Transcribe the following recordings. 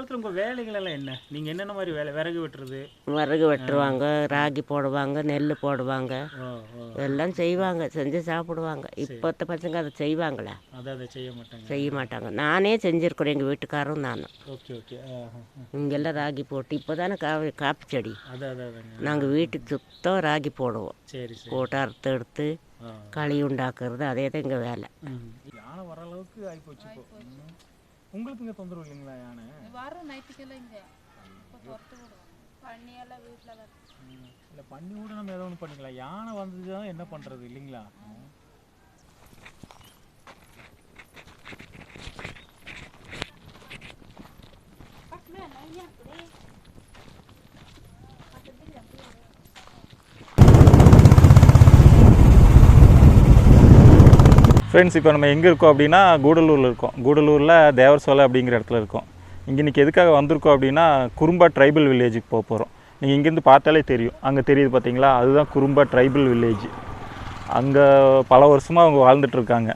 காலத்தில் உங்கள் வேலைகள் எல்லாம் என்ன? நீங்கள் என்னென்ன மாதிரி வேலை? விறகு வெட்டுறது? விறகு வெட்டுவாங்க, ராகி போடுவாங்க, நெல் போடுவாங்க, ஓ ஓ எல்லாம் செய்வாங்க, செஞ்சு சாப்பிடுவாங்க. இப்போத்த பசங்க அதை செய்வாங்களா? அதை செய்ய மாட்டாங்க. செய்ய மாட்டாங்க. நானே செஞ்சுருக்குறேன், எங்கள் வீட்டுக்காரரும் நானும். Okay okay. இங்கெல்லாம் ராகி போட்டு இப்போ தானே காப்பி செடி. அதாங்க. நாங்கள் வீட்டுக்கு சுத்தம் ராகி போடுவோம். சரி சரி. போட்டு அறுத்து எடுத்து களி உண்டாக்குறது, அதே தான் எங்கள் வேலை. யானை வர அளவுக்கு ஆகிப்போச்சு இப்போ. உங்களுக்கு இங்கே தொந்தரவு இல்லைங்களா யானை? வரும் நைட்டுக்கெல்லாம் இங்கே பொறுத்து விடுவோம். பண்ணியெல்லாம் வீட்டில் வரும். இல்லை பண்ணி கூட நம்ம ஏதோ ஒன்று பண்ணிக்கலாம். யானை வந்தது தான் என்ன பண்ணுறது இல்லைங்களா? ஃப்ரெண்ட்ஸ், இப்போ நம்ம எங்கே இருக்கோம் அப்படின்னா கூடலூரில் இருக்கோம். கூடலூரில் தேவர் சோலை அப்படிங்கிற இடத்துல இருக்கோம். இன்றைக்கி எதுக்காக வந்திருக்கோம் அப்படின்னா குறும்பா ட்ரைபல் வில்லேஜுக்கு போக போகிறோம். நீங்கள் இங்கேருந்து பார்த்தாலே தெரியும், அங்கே தெரியுது பார்த்தீங்களா, அதுதான் குறும்பா ட்ரைபல் வில்லேஜ். அங்கே பல வருஷமாக அவங்க வாழ்ந்துட்டுருக்காங்க.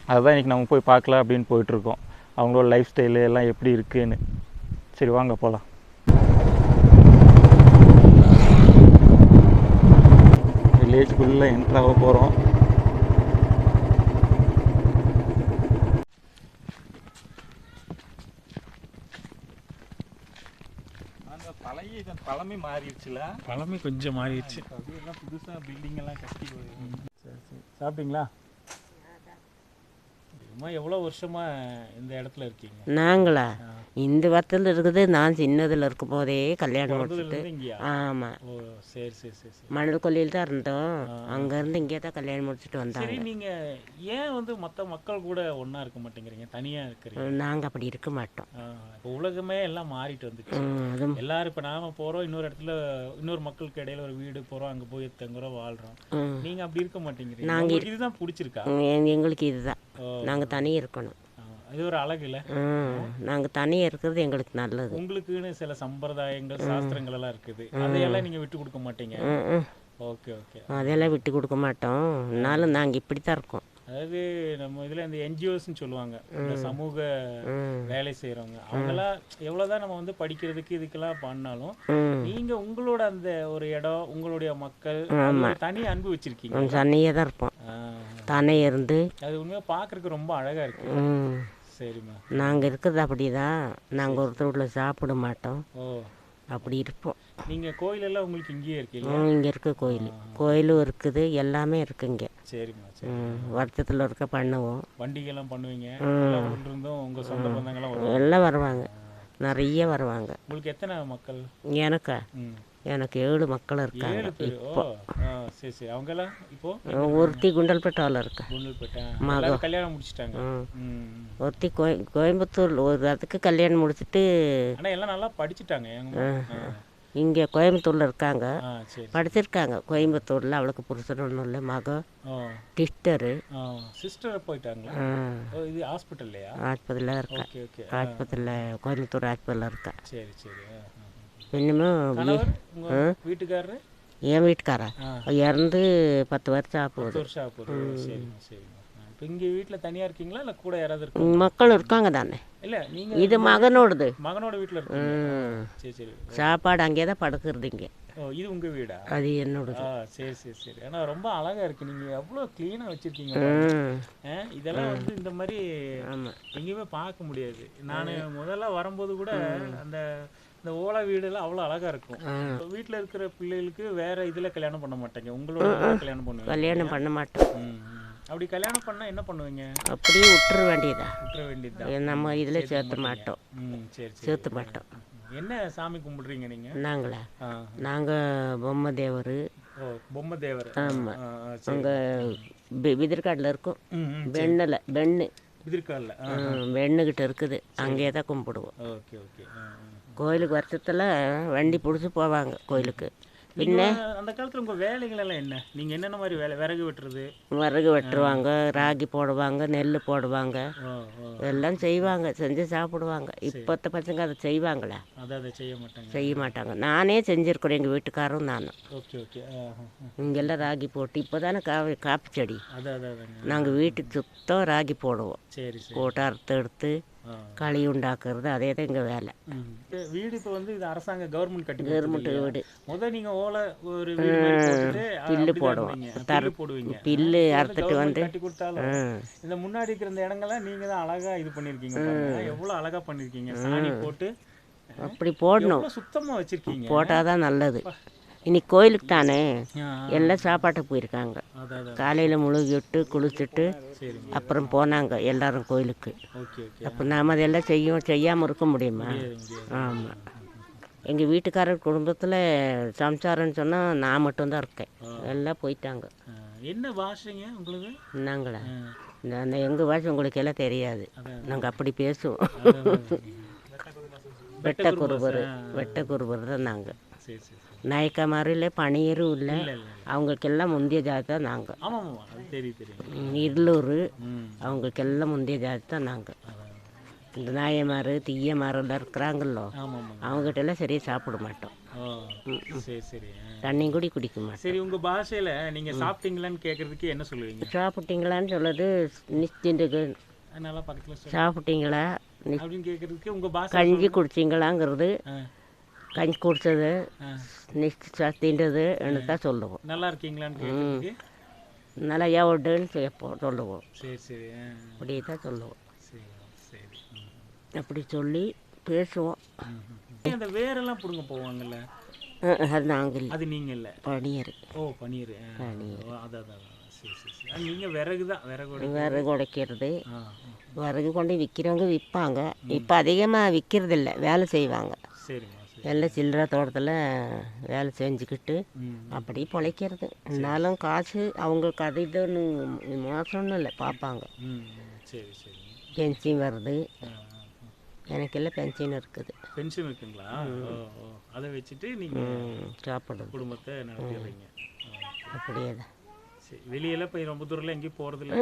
அதுதான் இன்றைக்கி நம்ம போய் பார்க்கலாம் அப்படின்னு போயிட்டுருக்கோம். அவங்களோட லைஃப் ஸ்டைலு எல்லாம் எப்படி இருக்குன்னு. சரி வாங்க போகலாம். வில்லேஜுக்குள்ளே என்ட்ராக போகிறோம். பழமே மாறிடுச்சுல. பழமே கொஞ்சம் மாறிடுச்சு. அப்படியெல்லாம் புதுசாக பில்டிங் எல்லாம் கட்டி. சரி சரி. சாப்பிட்டீங்களா? எவ்வளோ வருஷமா இந்த இடத்துல இருக்கீங்க? நாங்களா இந்த வத்தல் இருக்குது. நான் சின்னதில் இருக்கும் போதே கல்யாணம் முடிச்சுட்டு. ஆமாம். ஓ சரி சரி சரி சரி. மணல் கொல்லியில் தான் இருந்தோம். அங்கேருந்து இங்கே தான் கல்யாணம் முடிச்சுட்டு வந்தாங்க. சரி, நீங்கள் ஏன் மற்ற மக்கள் கூட ஒன்றா இருக்க மாட்டேங்கிறீங்க, தனியாக இருக்கிறீங்க? நாங்கள் அப்படி இருக்க மாட்டோம். இப்போ உலகமே எல்லாம் மாறிட்டு வந்துச்சு. எல்லாரும் இப்போ நாம போகிறோம், இன்னொரு இடத்துல இன்னொரு மக்களுக்கு இடையில ஒரு வீடு போகிறோம், அங்கே போய் தங்குறோம், வாழ்கிறோம். நீங்கள் அப்படி இருக்க மாட்டேங்கிறீங்க. நாங்கள் இதுதான் பிடிச்சிருக்கா? எங்களுக்கு இதுதான். நாங்கள் தனியாக இருக்கணும். இது ஒரு அழகு இல்லை? நாங்கள் தனியாக இருக்கிறது எங்களுக்கு நல்லது. உங்களுக்குன்னு சில சம்பிரதாயங்கள் சாஸ்திரங்கள் எல்லாம் இருக்குது, அதையெல்லாம் நீங்கள் விட்டு கொடுக்க மாட்டீங்க? Okay okay. அதெல்லாம் விட்டு கொடுக்க மாட்டோம். இருந்தாலும் நாங்கள் இப்படி தான் இருக்கோம். அதாவது நம்ம இதில் இந்த என்ஜிஓஸ்ன்னு சொல்லுவாங்க, இந்த சமூக வேலை செய்கிறவங்க, அவங்களாம் எவ்வளோதான் நம்ம படிக்கிறதுக்கு இதுக்கெல்லாம் பண்ணாலும் நீங்கள் உங்களோட அந்த ஒரு இடம், உங்களுடைய மக்கள் தனி அன்பு வச்சுருக்கீங்க. தனியாக தான் இருப்போம். தானே இருந்து அது உண்மையாக பார்க்குறதுக்கு ரொம்ப அழகாக இருக்கு. சரிம்மா. நாங்கள் இருக்கிறது அப்படி தான். நாங்கள் ஒருத்தர் வீட்டில் சாப்பிட மாட்டோம். ஓ அப்படி இருப்போம். நீங்கள் கோயிலெல்லாம் உங்களுக்கு இங்கேயே இருக்கீங்க? இங்கே இருக்க கோயிலும் இருக்குது, எல்லாமே இருக்கு இங்கே. சரிம்மா சரி. வருஷத்தில் இருக்க பண்ணுவோம். வண்டிகள்லாம் பண்ணுவீங்க? இருந்தும் உங்கள் சொந்த பந்தங்கள்லாம் எல்லாம் வருவாங்க, நிறைய வருவாங்க. உங்களுக்கு எத்தனை மக்கள்? எனக்கா எனக்கு 7 மக்கள் இருக்காங்க. 7 பேர்? ஓ சரி சரி. அவங்கெல்லாம் இப்போ ஒருத்தி குண்டல்பேட்டாவில் இருக்கா. மகள் கல்யாணம் முடிச்சிட்டாங்க. ஒருத்தி கோயம்புத்தூர் ஒரு அதுக்கு கல்யாணம் முடிச்சுட்டு. ஆனால் எல்லாம் நல்லா படிச்சுட்டாங்க. இங்கே கோயம்புத்தூரில் இருக்காங்க, படிச்சிருக்காங்க. கோயம்புத்தூரில் அவளுக்கு புருஷன் ஒன்றும் இல்லை, மக சிஸ்டர் போயிட்டாங்களா? இது ஹாஸ்பிட்டல்லையா? ஹாஸ்பிட்டலில் இருக்கா. ஹாஸ்பிட்டலில் கோயம்புத்தூர் ஹாஸ்பிட்டலில் இருக்கா. சரி சரி. இன்னமும் வீட்டுக்காரரு? என் வீட்டுக்காரா இறந்து 10 வருஷம் ஆகுது. சரிம்மா சரிம்மா. இப்போ இங்கே வீட்டில் தனியாக இருக்கீங்களா இல்லை கூட யாராவது இருக்காங்க? மக்கள் இருக்காங்க தானே. இல்லை நீங்கள் இது மகனோடது. மகனோட வீட்டில் இருக்கீங்க? சரி சரி. சாப்பாடு அங்கே தான் படுக்கிறது இங்கே. ஓ இது உங்கள் வீடா? அது என்னோடது. சரி சரி சரி. ஆனால் ரொம்ப அழகாக இருக்குது. நீங்கள் எவ்வளோ க்ளீனாக வச்சுருக்கீங்க. இதெல்லாம் இந்த மாதிரி எங்கேயுமே பார்க்க முடியாது. நான் முதல்ல வரும்போது கூட அந்த இந்த ஓலை வீடெல்லாம் அவ்வளோ அழகாக இருக்கும். வீட்டில் இருக்கிற பிள்ளைகளுக்கு வேற இதில் கல்யாணம் பண்ண மாட்டாங்க, உங்களோட கல்யாணம் பண்ணுவீங்க? கல்யாணம் பண்ண மாட்டோம். அப்படி கல்யாணம் பண்ணால் என்ன பண்ணுவீங்க? அப்படியே விட்டுற வேண்டியதா. விட்டுற வேண்டியதுதான். நம்ம இதில் சேர்த்த மாட்டோம். சரி சேர்த்த மாட்டோம். என்ன சாமி கும்பிடுறீங்க நீங்கள்? நாங்களா நாங்கள் பொம்மை தேவர். பொம்மை தேவர். ஆமாம். அங்கே விதிர்காட்டில் இருக்கும். பெண்ணு விதிர்காலில் பெண்ணுக்கிட்ட இருக்குது, அங்கே தான் கும்பிடுவோம். Okay okay. கோயிலுக்கு வருஷத்தில் வண்டி பிடிச்சி போவாங்க கோயிலுக்கு. பின்ன அந்த காலத்தில் உங்கள் வேலைகள் எல்லாம் என்ன? நீங்கள் என்னென்ன மாதிரி வேலை? விறகு வெட்டுறது? விறகு வெட்டுவாங்க, ராகி போடுவாங்க, நெல் போடுவாங்க, எல்லாம் செய்வாங்க, செஞ்சு சாப்பிடுவாங்க. இப்போத்த பசங்க அதை செய்வாங்களா? அதை செய்ய மாட்டாங்க. நானே செஞ்சுருக்குறேன், எங்கள் வீட்டுக்காரரும் நானும். Okay okay. இங்கெல்லாம் ராகி போட்டு இப்போ தானே காப்பி செடி. நாங்கள் வீட்டுக்கு சுத்தம் ராகி போடுவோம். சரி. போட்டு அறுத்து எடுத்து களி உண்டாக்குறது அதே தான் எங்கள் வேலை. வீடு இப்போ வந்து இது அரசாங்க கவர்மெண்ட் கட்டி கவர்மெண்ட் வீடு நீங்கள் ஓலை ஒரு வீடு மாதிரி போட்டுட்டு பில்லு அப்படிதான் போடுவோம். இருந்தீங்க. தர பில்லு போடுவீங்க. பில்லு இப்போ வந்து அறுத்துட்டு government வந்து கட்டி கொடுத்தாலும் இந்த முன்னாடி இருக்கிற இந்த இடங்கள்லாம் நீங்கள் தான் அழகாக இது பண்ணியிருக்கீங்க பாருங்க. எவ்வளோ அழகாக பண்ணியிருக்கீங்க. சாணி போட்டு அப்படி போடணும். எவ்வளோ சுத்தமாக வச்சுருக்கீங்க. போட்டால் தான் நல்லது. இன்னைக்கு கோயிலுக்கு தானே எல்லாம் சாப்பாட்டுக்கு போயிருக்காங்க. காலையில் முழுகி விட்டு குளிச்சுட்டு அப்புறம் போனாங்க எல்லாரும் கோயிலுக்கு. அப்போ நாம் அதெல்லாம் செய்யாமல் இருக்க முடியுமா? ஆமாம். எங்கள் வீட்டுக்காரர் குடும்பத்தில் சம்சாரம்னு சொன்னால் நான் மட்டும்தான் இருக்கேன். எல்லாம் போயிட்டாங்க. என்ன பாஷைங்க உங்களுக்கு? நாங்களா எங்கள் பாஷை உங்களுக்கு எல்லாம் தெரியாது. நாங்கள் அப்படி பேசுவோம். வெட்டக்குருபர் தான் நாங்கள். நாயக்கமாரும் இல்லை, பணியரும் இல்லை. அவங்களுக்கெல்லாம் முந்தைய ஜாதி தான் நாங்கள். இருளூர் அவங்களுக்கெல்லாம் முந்தைய ஜாதி தான் நாங்கள். இந்த நாயமார் தீயமாரெல்லாம் இருக்கிறாங்களோ அவங்ககிட்ட எல்லாம் சரியாக சாப்பிட மாட்டோம். தண்ணி கூட குடிக்க மாட்டோம். சரி, உங்கள் பாஷையில் நீங்கள் சாப்பிட்டீங்களான்னு கேட்குறதுக்கு என்ன சொல்லுவீங்க? சாப்பிட்டீங்களான்னு சொல்லுறது நிச்சயத்துக்கு சாப்பிட்டீங்களா அப்படின்னு கேட்குறதுக்கு உங்கள் பாஷை கஞ்சி குடிச்சிங்களாங்கிறது கஞ்சி குடிச்சது தின்றது தான் சொல்லுவோம். நல்லா இருக்கீங்களான்னு கேட்குறதுக்கு நல்லா எவ்வளோன்னு சொல்லுவோம். சரி சரி அப்படி தான் சொல்லுவோம். சரி சரி அப்படி சொல்லி பேசுவோம். அந்த வேரெல்லாம் பிடுங்க போவாங்கல்ல, அது நாங்கள் அது நீங்கள் இல்லை, பனியர். ஓ பனீர். அதான் சரி சரி சரி. நீங்கள் விறகு தான், விறகு உடைக்கிறது. விறகு கொண்டு விற்கிறவங்க விற்பாங்க. இப்போ அதிகமாக விற்கிறதில்ல, வேலை செய்வாங்க. சரிம்மா. எல்லாம் சில்லறை தோட்டத்தில் வேலை செஞ்சுக்கிட்டு அப்படி பிழைக்கிறது. இருந்தாலும் காசு அவங்களுக்கு அது இதுன்னு மோசம்னு இல்லை, பார்ப்பாங்க. சரி சரி. பென்ஷன் வருது, எனக்கெல்லாம் பென்ஷன் இருக்குது. பென்ஷன் இருக்குங்களா? அதை வச்சுட்டு நீங்கள் சாப்பிடுறது, குடும்பத்தை நடத்திடுறீங்க. அப்படியே தான். சரி, வெளியெல்லாம் போய் ரொம்ப தூரம்ல எங்கேயும் போகிறதில்ல,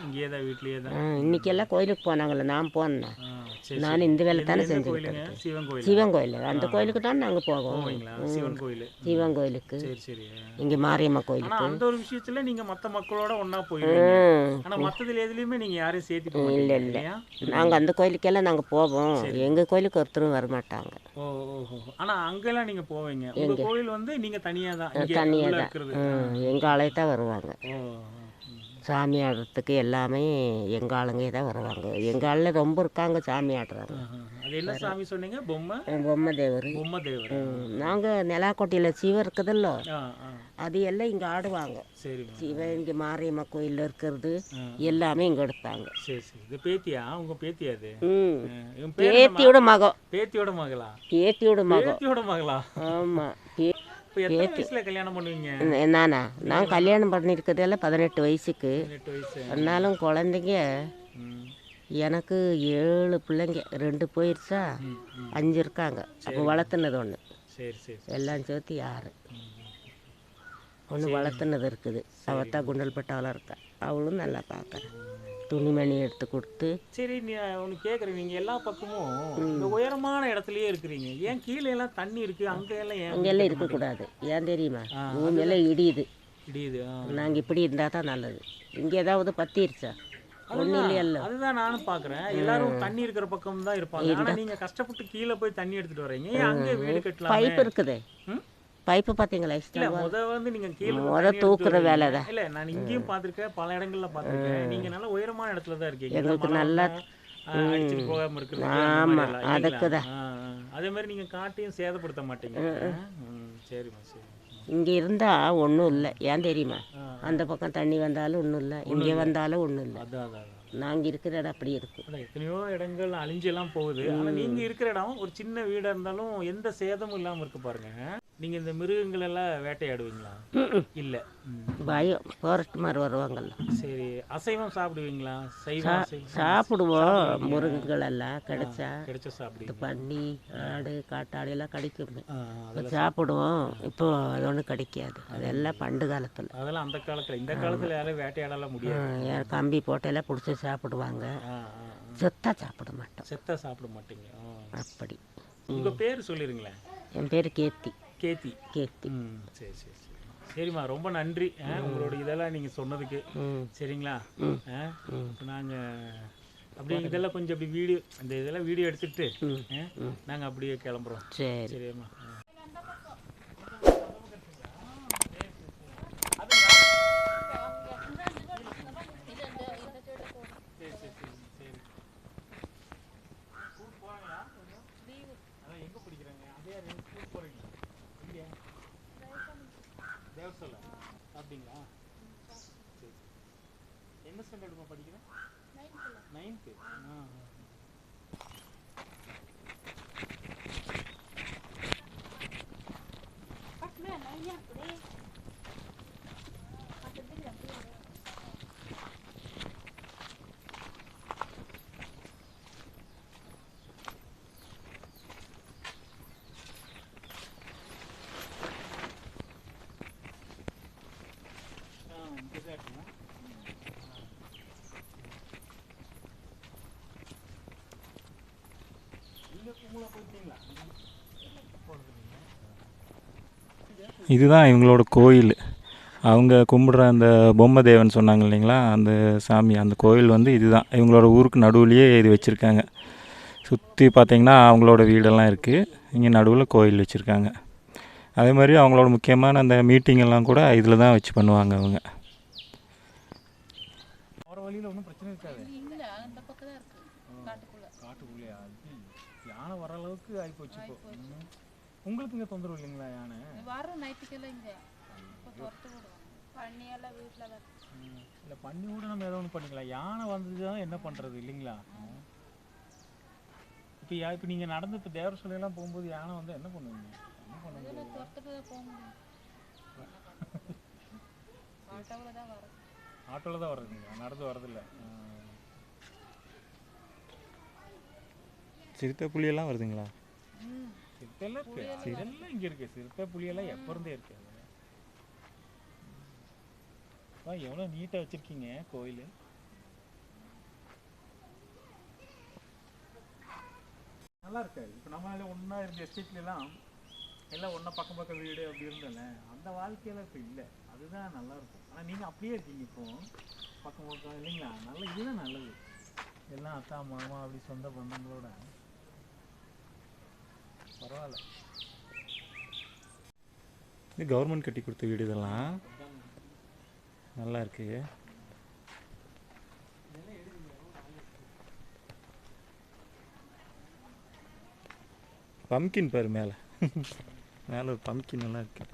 இங்கேயே தான், வீட்லேயே தான். இன்றைக்கெல்லாம் கோயிலுக்கு போனாங்கள்ல, நான் போனேன். நான் இந்த வேலை தானே செஞ்சுக்கிட்டேன். சிவன் கோயில், அந்த கோயிலுக்கு தான் நாங்கள் போவோம். சிவன் கோயில், சிவன் கோயிலுக்கு. சரி சரி. இங்கே மாரியம்மா கோயிலுக்கு. அந்த ஒரு விஷயத்தில் நீங்கள் மற்ற மக்களோட ஒன்றா போயிடுவீங்க. ஆனால் மற்றதுல எதுலேயுமே நீங்கள் யாரையும் சேர்த்துட்டு இல்லை இல்லை, நாங்கள் அந்த கோயிலுக்கெல்லாம் நாங்கள் போவோம். எங்கள் கோயிலுக்கு ஒருத்தரும் வரமாட்டாங்க. ஓ ஓஹோ. ஆனால் அங்கெல்லாம் நீங்கள் போவீங்க. உங்கள் கோயில் வந்து நீங்கள் தனியாக தான், தனியாக தான். எங்கள் ஆலயத்தான் வருவாங்க. சாமி ஆடுறதுக்கு எல்லாமே எங்கள் ஆளுங்க தான் வருவாங்க. எங்கள் ஆளில் ரொம்ப இருக்காங்க சாமி ஆடுறாங்க. அது என்ன சாமி சொன்னீங்க? பொம்மை தேவர். நாங்கள் நிலாக்கோட்டையில் சிவன் இருக்குதுல்ல, அது எல்லாம் இங்கே ஆடுவாங்க. சிவன் இங்கே மாரியம்மா கோயிலில் இருக்கிறது எல்லாமே இங்கே எடுப்பாங்க. சரி சரி. இது பேத்தியா? உங்கள் பேத்தியா? அது பேத்தியோட மகம். பேத்தியோட மகளா? பேத்தியோட மகம். பேத்தியோட மகளா? ஆமாம். இப்போ எத்தனை வயசுல கல்யாணம் பண்ணுவீங்க? நானா? நான் கல்யாணம் பண்ணியிருக்கிறதெல்லாம் 18 வயசுக்கு. 18 வயசு. ஆனாலும் குழந்தைங்க எனக்கு 7 பிள்ளைங்க, 2 போயிடுச்சா, 5 இருக்காங்க. அப்போ வளர்த்துனது ஒன்று. சரி சரி. எல்லாம் சேர்த்து 6. ஒன்று வளர்த்துனது இருக்குது, அவள் தான் குண்டல்பட்டாவெலாம் இருக்கா. அவளும் நல்லா பார்க்குறேன். துணிமணி எடுத்து கொடுத்து. சரி, நீ ஒன்று கேட்குறேன், நீங்கள் எல்லா பக்கமும் இந்த உயரமான இடத்துலயே இருக்கிறீங்க, ஏன் கீழே எல்லாம் தண்ணி இருக்குது, அங்கெல்லாம் ஏன்? அங்கெல்லாம் இருக்கக்கூடாது. ஏன் தெரியுமா? பூமியெல்லாம் இடியுது. நாங்கள் இப்படி இருந்தால் தான் நல்லது. இங்கே ஏதாவது பற்றிருச்சா? ஒன்றும் இல்லையல்ல. அதுதான் நானும் பார்க்குறேன், எல்லாரும் தண்ணி இருக்கிற பக்கம் தான் இருப்பாங்க. ஆனால் நீங்கள் கஷ்டப்பட்டு கீழே போய் தண்ணி எடுத்துகிட்டு வரீங்க, ஏன் அங்கே வீடு கட்டலாம்? பைப் இருக்குது. பைப்பு பார்த்தீங்களா? முத தூக்குற வேலை தான். இல்லை, நான் இங்கேயும் பார்த்துருக்கேன், பல இடங்கள்ல பார்த்துருக்கேன். நீங்கள் நல்லா உயரமான இடத்துல தான் இருக்கீங்க. எங்களுக்கு நல்லா அடிச்சுட்டு போகாமல் இருக்கிறது. ஆமாம், அதுக்கு தான். அதே மாதிரி நீங்கள் காட்டையும் சேதப்படுத்த மாட்டீங்க. சரிம்மா சரி. இங்கே இருந்தால் ஒன்றும் இல்லை. ஏன் தெரியுமா? அந்த பக்கம் தண்ணி வந்தாலும் ஒன்றும் இல்லை, இங்கே வந்தாலும் ஒன்றும் இல்லை. நாங்கள் இருக்கிற இடம் அப்படி இருக்கும். எத்தனையோ இடங்கள் அழிஞ்செல்லாம் போகுது. ஆனால் நீங்கள் இருக்கிற இடம் ஒரு சின்ன வீடாக இருந்தாலும் எந்த சேதமும் இல்லாமல் இருக்கு பாருங்க. நீங்கள் இந்த மிருகங்கள் எல்லாம் வேட்டையாடுவீங்களா? இல்லை, பயம். ஃபாரஸ்ட் மாதிரி வருவாங்கல்ல. சரி, அசைவம் சாப்பிடுவீங்களா? சாப்பிடுவோம். முருகங்கள் எல்லாம் கிடைச்சா சாப்பிடுவோம். பன்னி, ஆடு, காட்டாடு எல்லாம் கிடைக்கும், சாப்பிடுவோம். இப்போ அது ஒன்றும் கிடைக்காது. அதெல்லாம் பண்டு காலத்தில். அதெல்லாம் அந்த காலத்தில். இந்த காலத்தில் யாரும் வேட்டையாடலாம் முடியாது. யார் கம்பி போட்டெல்லாம் பிடிச்சி சாப்பிடுவாங்க. செத்தா சாப்பிட மாட்டோம். செத்தா சாப்பிட மாட்டீங்க. அப்படி. உங்கள் பேர் சொல்லிடுங்களேன். என் பேர் கேத்தி. கேத்தி. கேத்தி. சரி சரி சரி. சரிம்மா, ரொம்ப நன்றி உங்களோட இதெல்லாம் நீங்கள் சொன்னதுக்கு. சரிங்களா? நாங்கள் அப்படி இதெல்லாம் கொஞ்சம் அப்படி வீடியோ அந்த இதெல்லாம் வீடியோ எடுத்துட்டு நாங்கள் அப்படியே கிளம்புறோம். சரி. சரிம்மா. எங்கே படிக்கிறாங்க? அதே ஸ்கூல் போகிறீங்களா? இங்கே தேவர் சொல்ல அப்படிங்களா? சரி. என்ன ஸ்டாண்டர்டுமா படிக்கிறேன்? 9th. இதுதான் இவங்களோட கோயில். அவங்க கும்பிட்ற அந்த பொம்மை தேவன் சொன்னாங்க இல்லைங்களா, அந்த சாமி, அந்த கோயில் வந்து இதுதான். இவங்களோட ஊருக்கு நடுவுலையே இது வச்சுருக்காங்க. சுற்றி பார்த்திங்கன்னா அவங்களோட வீடெல்லாம் இருக்குது. இங்கே நடுவில் கோயில் வச்சுருக்காங்க. அதே மாதிரி அவங்களோட முக்கியமான அந்த மீட்டிங் எல்லாம் கூட இதில் தான் வச்சு பண்ணுவாங்க அவங்க. போகிற வழியில் ஒன்றும் பிரச்சனை இருக்காது. இல்லை, அந்த பக்கம் தான் இருக்குது, காட்டுக்குள்ளே. காட்டுக்குள்ளேயா? யானை வர அளவுக்கு ஆகிப்போச்சு இப்போ. உங்களுக்கு இங்கே தொந்தரவு இல்லைங்களா யானை? வர நைட்டுக்கெல்லாம் இங்கே இப்போ துரத்து விடுவோம். பண்ணியெல்லாம் வீட்டில் தான். இல்லை, பண்ணி கூட நம்ம ஏதோ ஒன்று பண்ணிக்கலாம். யானை வந்தது தான் என்ன பண்ணுறது இல்லைங்களா? இப்போ நீங்கள் நடந்து இப்போ தேவர சொல்லையெல்லாம் போகும்போது யானை வந்து என்ன பண்ணுவீங்க? என்ன பண்ணுவீங்க? இதெல்லாம் துரத்துட்டு தான் போக முடியும். ஆட்டோவில் தான் வரும். ஆட்டோவில் தான் வர்றதுங்களா? நடந்து வரதில்லை? சிறுத்தை புலியெல்லாம் வருதுங்களா? சிறுத்தையெல்லாம் இருக்குது. இதெல்லாம் இங்கே இருக்குது. சிறுத்தை புலியெல்லாம் எப்போ இருந்தே இருக்குது. எவ்வளோ நீட்டாக வச்சுருக்கீங்க கோயில். நல்லா இருக்காது. இப்போ நம்ம ஒன்றா இருந்த எஸ்டேட்லாம் எல்லாம் ஒன்றா பக்கம் பக்கம் வீடு அப்படி இருந்தேன்ல, அந்த வாழ்க்கையெல்லாம் இப்போ இல்லை. அதுதான் நல்லாயிருக்கும். ஆனால் நீங்கள் அப்படியே இருக்கீங்க இப்போ பக்கம் பக்கம் இல்லைங்களா? நல்ல இதுதான் நல்லது. எல்லாம் அத்தா மாமா அப்படி சொந்த பந்தங்களோட பரவாயில்ல. இது கவர்மெண்ட் கட்டி கொடுத்த வீடு. இதெல்லாம் நல்லா இருக்கு. பம்கின் பாரு மேலே. மேலே ஒரு பம்கின் எல்லாம் இருக்குது.